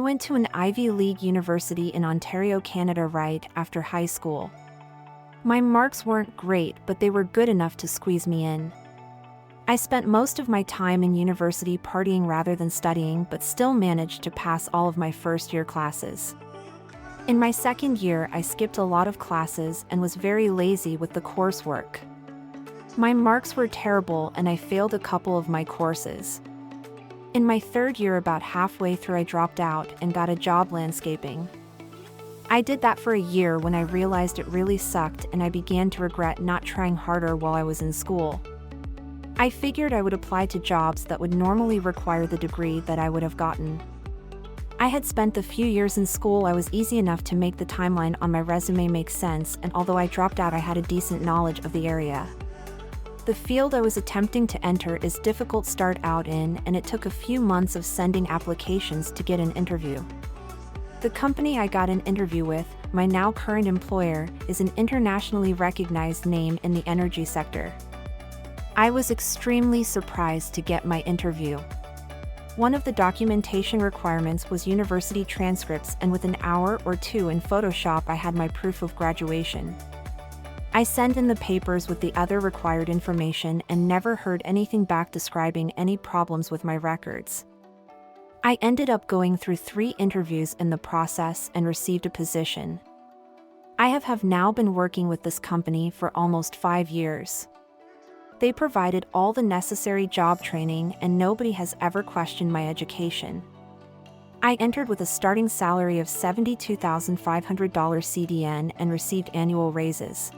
went to an Ivy League university in Ontario, Canada right after high school. My marks weren't great, but they were good enough to squeeze me in. I spent most of my time in university partying rather than studying, but still managed to pass all of my first-year classes. In my second year, I skipped a lot of classes and was very lazy with the coursework. My marks were terrible and I failed a couple of my courses. In my third year, about halfway through, I dropped out and got a job landscaping. I did that for a year when I realized it really sucked and I began to regret not trying harder while I was in school. I figured I would apply to jobs that would normally require the degree that I would have gotten. I had spent the few years in school. I was easy enough to make the timeline on my resume make sense, and although I dropped out, I had a decent knowledge of the area. The field I was attempting to enter is difficult to start out in, and it took a few months of sending applications to get an interview. The company I got an interview with, my now current employer, is an internationally recognized name in the energy sector. I was extremely surprised to get my interview. One of the documentation requirements was university transcripts, and within an hour or two in Photoshop I had my proof of graduation. I sent in the papers with the other required information and never heard anything back describing any problems with my records. I ended up going through 3 interviews in the process and received a position. I have now been working with this company for almost 5 years. They provided all the necessary job training and nobody has ever questioned my education. I entered with a starting salary of $72,500 CDN and received annual raises.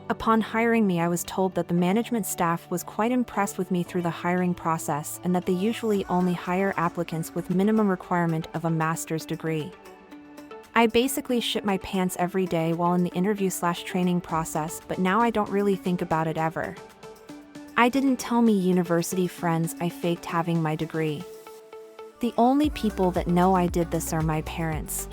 Upon hiring me, I was told that the management staff was quite impressed with me through the hiring process and that they usually only hire applicants with minimum requirement of a master's degree. I basically shit my pants every day while in the interview/training process, but now I don't really think about it ever. I didn't tell me university friends I faked having my degree. The only people that know I did this are my parents.